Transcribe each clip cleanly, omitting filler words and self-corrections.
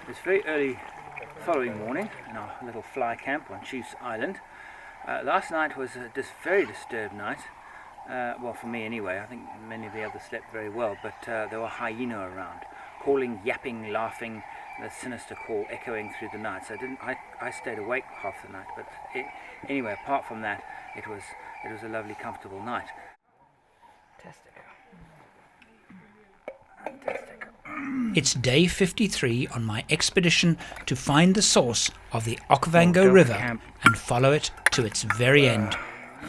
It's very early following morning in our little fly camp on Chiefs Island. Last night was a very disturbed night. Well, for me anyway. I think many of the others slept very well, but there were hyena around, calling, yapping, laughing, a sinister call echoing through the night. So I stayed awake half the night, but anyway, apart from that, it was a lovely, comfortable night. Fantastic. It's day 53 on my expedition to find the source of the Okavango River and follow it to its very end.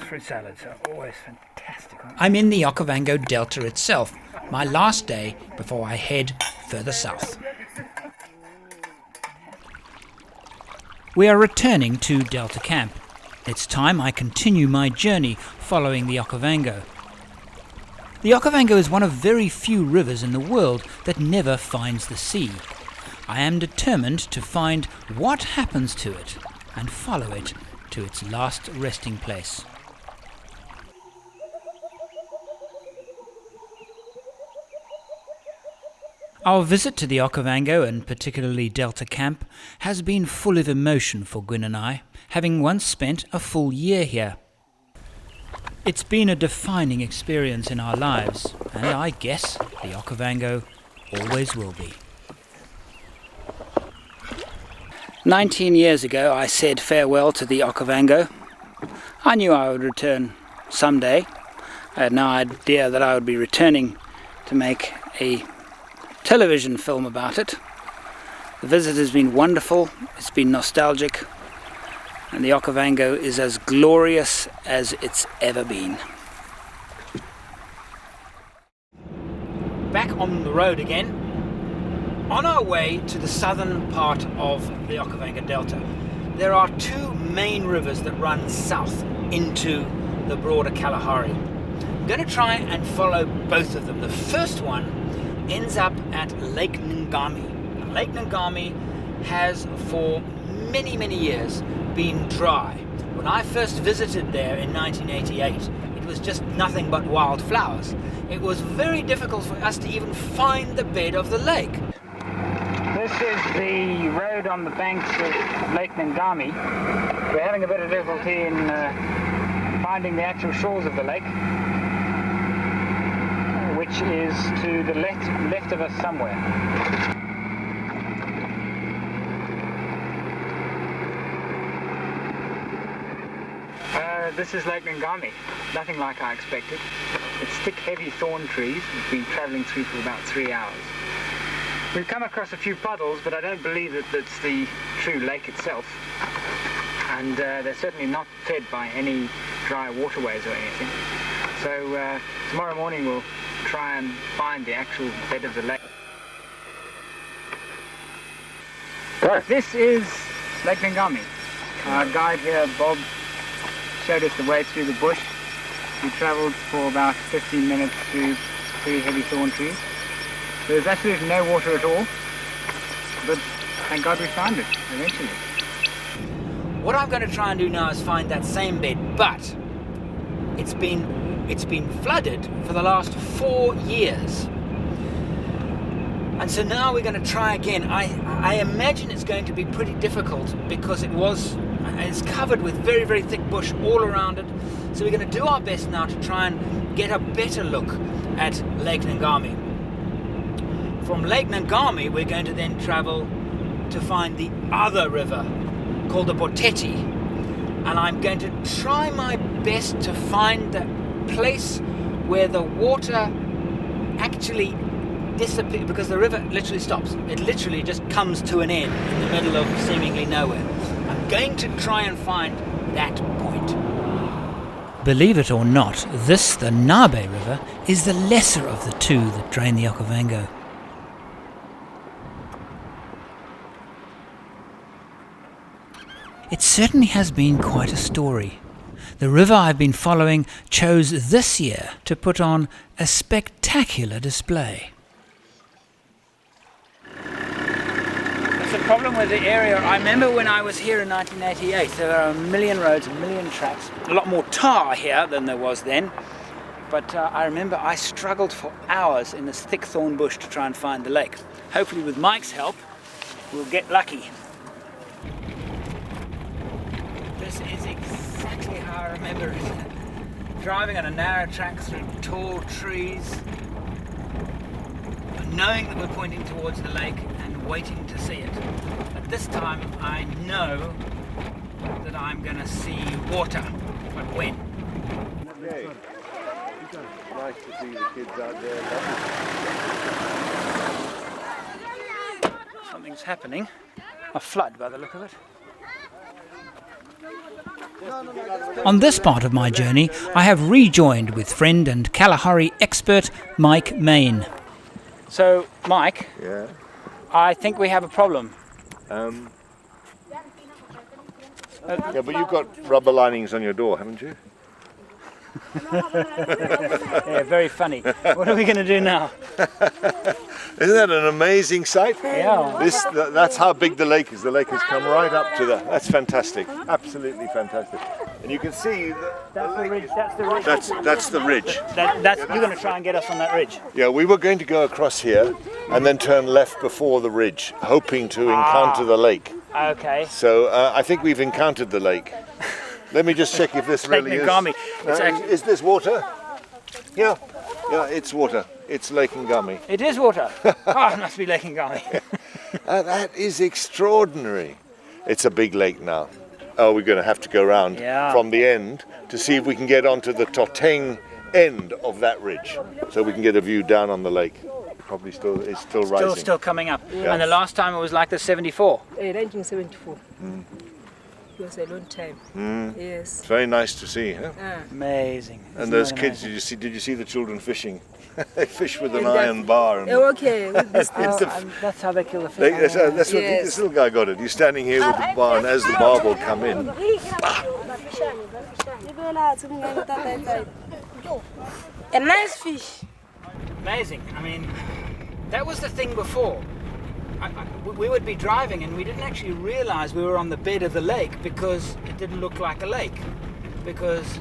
Fruit salads are always fantastic. I'm in the Okavango Delta itself, my last day before I head further south. We are returning to Delta Camp. It's time I continue my journey following the Okavango. The Okavango is one of very few rivers in the world that never finds the sea. I am determined to find what happens to it and follow it to its last resting place. Our visit to the Okavango, and particularly Delta Camp, has been full of emotion for Gwyn and I, having once spent a full year here. It's been a defining experience in our lives, and I guess the Okavango always will be. 19 years ago I said farewell to the Okavango. I knew I would return someday. I had no idea that I would be returning to make a television film about it. The visit has been wonderful, it's been nostalgic, and the Okavango is as glorious as it's ever been. Back on the road again, on our way to the southern part of the Okavango Delta. There are two main rivers that run south into the broader Kalahari. I'm going to try and follow both of them. The first one ends up at Lake Ngami. Lake Ngami has for many years been dry. When I first visited there in 1988, it was just nothing but wildflowers. It was very difficult for us to even find the bed of the lake. This is the road on the banks of Lake Ngami. We're having a bit of difficulty in finding the actual shores of the lake, which is to the left of us somewhere. This is Lake Ngami, nothing like I expected. It's thick, heavy thorn trees we've been travelling through for about 3 hours. We've come across a few puddles, but I don't believe that that's the true lake itself. And they're certainly not fed by any dry waterways or anything. So tomorrow morning we'll try and find the actual bed of the lake. Right. This is Lake Ngami. Our guide here, Bob, showed us the way through the bush. We travelled for about 15 minutes through very heavy thorn trees. There's absolutely no water at all, but thank God we found it eventually. What I'm going to try and do now is find that same bed, but it's been flooded for the last 4 years. And so now we're going to try again. I imagine it's going to be pretty difficult because it's covered with very thick bush all around it. So we're going to do our best now to try and get a better look at Lake Ngami. From Lake Ngami, we're going to then travel to find the other river called the Boteti. And I'm going to try my best to find the place where the water actually disappears, because the river literally stops. It literally just comes to an end in the middle of seemingly nowhere. I'm going to try and find that point. Believe it or not, this, the Nabe River, is the lesser of the two that drain the Okavango. It certainly has been quite a story. The river I've been following chose this year to put on a spectacular display. That's the problem with the area. I remember when I was here in 1988, there were a million roads, a million tracks, a lot more tar here than there was then. But I remember I struggled for hours in this thick thorn bush to try and find the lake. Hopefully with Mike's help, we'll get lucky. This is exactly how I remember it. Driving on a narrow track through tall trees, knowing that we're pointing towards the lake and waiting to see it. But this time I know that I'm going to see water, but when? Okay. Nice to see the kids out there. Something's happening. A flood by the look of it. On this part of my journey, I have rejoined with friend and Kalahari expert Mike Main. So, Mike, Yeah. I think we have a problem. Yeah, but you've got rubber linings on your door, haven't you? Yeah, very funny. What are we going to do now? Isn't that an amazing sight? Yeah. That's how big the lake is. The lake has come right up to that. That's fantastic. Absolutely fantastic. And you can see That's the ridge. That's the ridge. that's the ridge. You're going to try and get us on that ridge. Yeah, we were going to go across here and then turn left before the ridge, hoping to encounter the lake. Okay. So I think we've encountered the lake. Let me just check if this really is. Ngami. It's Is this water? Yeah, it's water. It's Lake Ngami. It is water. Oh, it must be Lake Ngami. That is extraordinary. It's a big lake now. Oh, we're going to have to go around from the end to see if we can get onto the Toteng end of that ridge, so we can get a view down on the lake. Probably it's still rising. Still coming up. Yeah. And the last time it was like this 74. 1974. It was a long time. Yes. It's very nice to see, huh? Amazing. And Isn't those that kids, amazing? did you see the children fishing? They fish with an And that- iron bar. And Okay, with this thing. That's how they kill the fish. that's what Yes. this little guy got it. He's standing here with the bar, and as the bar will come in, A nice fish. Amazing. I mean, that was the thing before. We would be driving and we didn't actually realize we were on the bed of the lake because it didn't look like a lake, because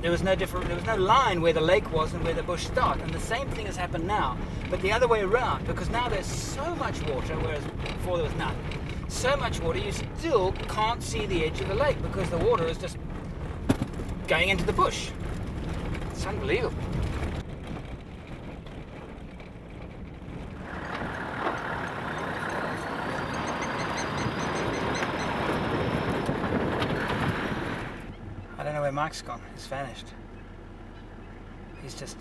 there was no line where the lake was and where the bush started. And the same thing has happened now, but the other way around, because now there's so much water, whereas before there was none. So much water, you still can't see the edge of the lake because the water is just going into the bush. It's unbelievable. I don't know where Mike's gone. He's vanished. He's just...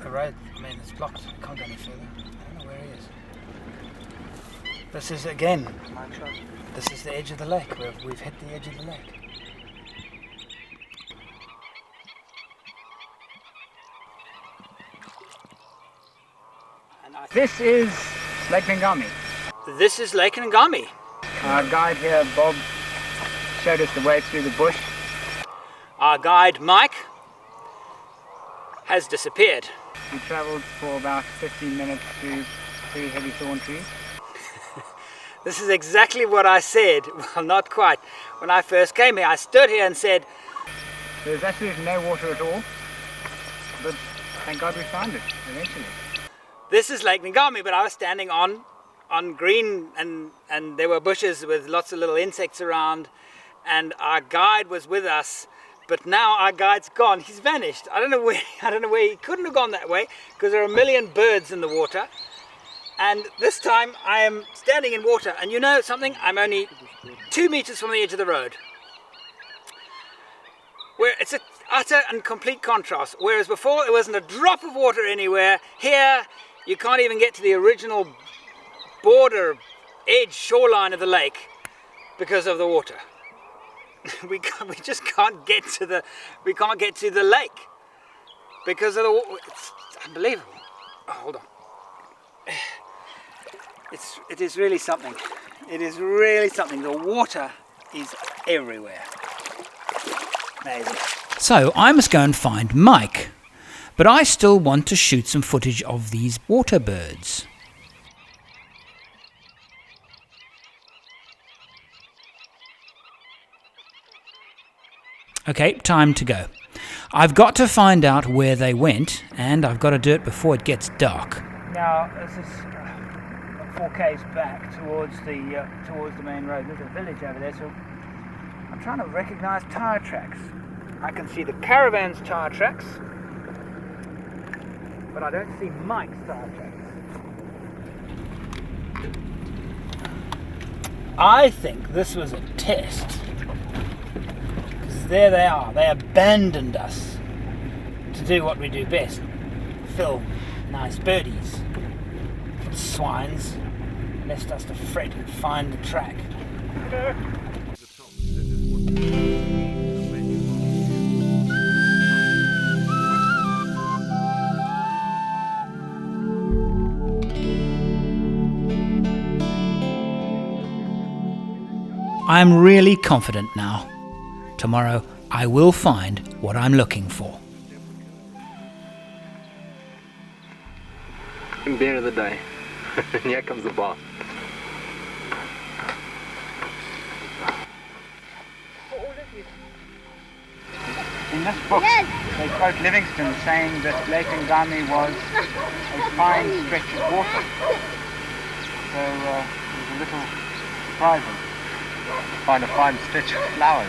The road, I mean, it's blocked. I can't go any further. I don't know where he is. This is, again, this is the edge of the lake. We've hit the edge of the lake. This is Lake Ngami. This is Lake Ngami. Our guide here, Bob, showed us the way through the bush. Our guide, Mike, has disappeared. We travelled for about 15 minutes through pretty heavy thorn trees. This is exactly what I said. Well, not quite. When I first came here, I stood here and said, There's absolutely no water at all, but thank God we found it eventually. this is Lake Ngami, but I was standing on green and there were bushes with lots of little insects around, and our guide was with us, but now our guide's gone. He's vanished. I don't know where he couldn't have gone that way because there are a million birds in the water. And this time I am standing in water, and you know something? I'm only 2 meters from the edge of the road. Where it's an utter and complete contrast. Whereas before there wasn't a drop of water anywhere. Here you can't even get to the original border edge shoreline of the lake because of the water. we just can't get to the lake because of the water. It's unbelievable. Oh, hold on. It is really something. It is really something. The water is everywhere. Amazing. So I must go and find Mike. But I still want to shoot some footage of these water birds. Okay, time to go. I've got to find out where they went, and I've got to do it before it gets dark. Now, this is 4 k's back towards the main road. There's a village over there, so I'm trying to recognise tyre tracks. I can see the caravan's tyre tracks, but I don't see Mike's tyre tracks. I think this was a test, because there they are. They abandoned us to do what we do best: film nice birdies. Swines left us to fret and find the track. I'm really confident now. Tomorrow I will find what I'm looking for. Beer of the day. And here comes the bar. In this book, they quote Livingstone saying that Lake Ngami was a fine stretch of water. So it was a little surprising to find a fine stretch of flowers.